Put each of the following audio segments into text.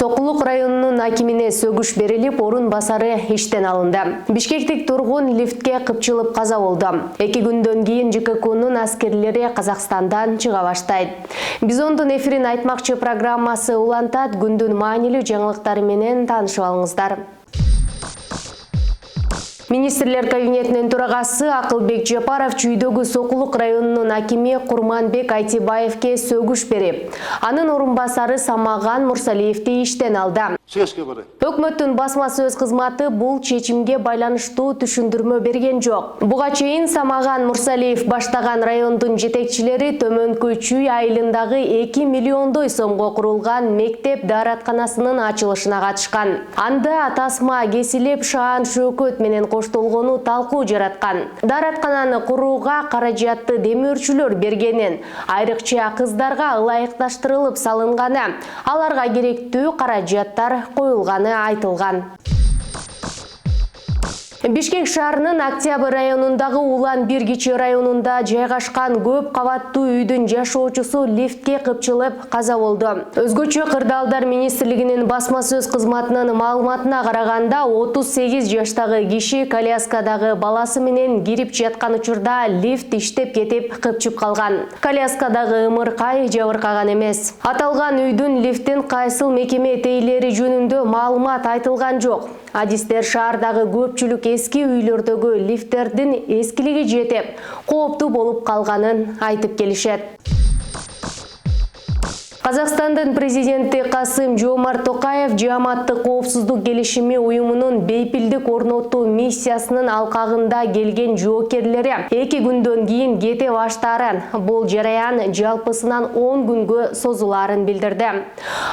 Сокулук районунун акимине сөгүш берилип, орун басары иштен алынды. Бишкектик тургун лифтке кыпчылып каза болду. 2 күндөн кийин ЖККнун аскерлери Казакстандан чыга баштайт. Бизондун эфирин айтмакчы программасы улантат. Күндүн маанилүү жаңылыктары менен таанышып алыңыздар. Министрлер кабинетинин төрагасы Акылбек Жапаров Чүйдөгү Сокулук районунун акими Курманбек Айтибаевке сөгүш берип, анын орун басары Самаган Мурсалиевди иштен алды. Өкмөттүн басма сөз кызматы бул чечимге байланыштуу түшүндүрмө берген жок. Буга чейин Самаган Мурсалиев баштаган райондун жетекчилери төмөнкү Чүй айылындагы 2 миллиондой сомго курулган мектеп дааратканасынын ачылышына катышкан. Анда тасма кесилип, шаан шөкөт менен коштолгону талкуу жараткан. Даараткананы курууга каражатты демөөрчүлөр бергенин, айрыкча кыздарга ылайыкташтырылып салынганы, аларга керектүү каражаттар коюлганы айтылган. Бишкек шаарынын Октябрь районундагы Улан бир кичи районунда жайгашкан көп кабаттуу үйдүн жашоочусу лифтке кыпчылып каза болду. Өзгөчө кырдаалдар министрлигинин басма сөз кызматынын маалыматына караганда 38 жаштагы киши коляскадагы баласы менен кирип жаткан учурда лифт иштеп кетип кыпчып калган. Коляскадагы ымыркай жабыркаган эмес. Аталган үйдүн лифттин кайсыл мекеме тейлери жөнүндө маалымат айтылган жок. Адистер шаардагы көпчүлүк эски үйлөрдөгү лифттердин эскилиги жетип, кооптуу болуп калганын айтып келишет. Казакстандын президенти Касым-Жомарт Токаев Жааматтык коопсуздук келишими уюмунун бейпилдик орнотуу миссиясынын алкагында келген жоокерлери 2 күндөн кийин кете баштаарын, бул жараян жалпысынан 10 күнгө созулаарын билдирди.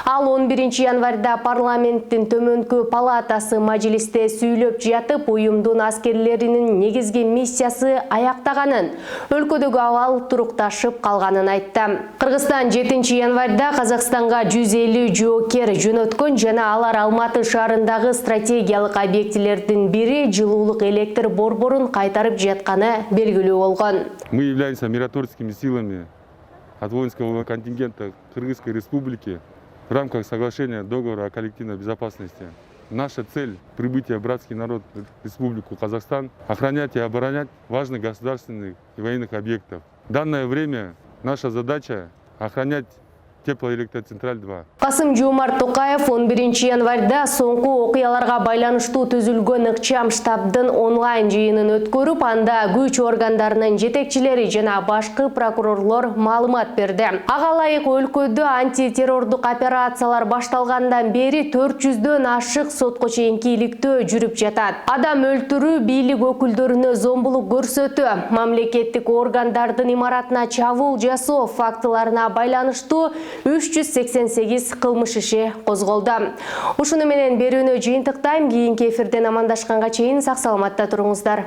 Ал 11 январда парламенттин төмөнкү палатасы мажилисте сүйлөп жатып, уюмдун аскерлеринин негизги миссиясы аяктаганын, өлкөдөгү абал турукташып калганын айтты. Кыргызстан 7 январда Казакстанга 150 жоокер жөнөткөн жана алар Алматы шаарындагы стратегиялык объектилердин бири жылуулук электр борборун кайтарып жатканы белгилүү болгон. Мы являемся миротворческими силами от воинского контингента Кыргызской Республики в рамках соглашения договора о коллективной безопасности. Наша цель – прибытие братский народ в Республику Казахстан, охранять и оборонять важных государственных и военных объектов. В данное время наша задача – охранять Теплоэлектроцентраль 2. Касым-Жомарт Токаев 11 январда соңку окуяларга байланыштуу түзүлгөн ыкчам штабдын онлайн жыйынын өткөрүп, анда күч органдарынын жетекчилери жана башкы прокурорлор маалымат берди. Ага ылайык өлкөдө антитеррордук операциялар башталгандан бери 400дөн ашык сотко чейинки иликтөө жүрүп жатат. Адам өлтүрүү, бийлик өкүлдөрүнө зомбулук көрсөтүү, мамлекеттик органдардын имаратына чабуул жасоо фактыларына байланыштуу 388 кылмыш иши козголду. Ушуну менен берүүнү жыйынтыктайм. Кийинки эфирден амандашканга чейин сак саламатта туруңуздар.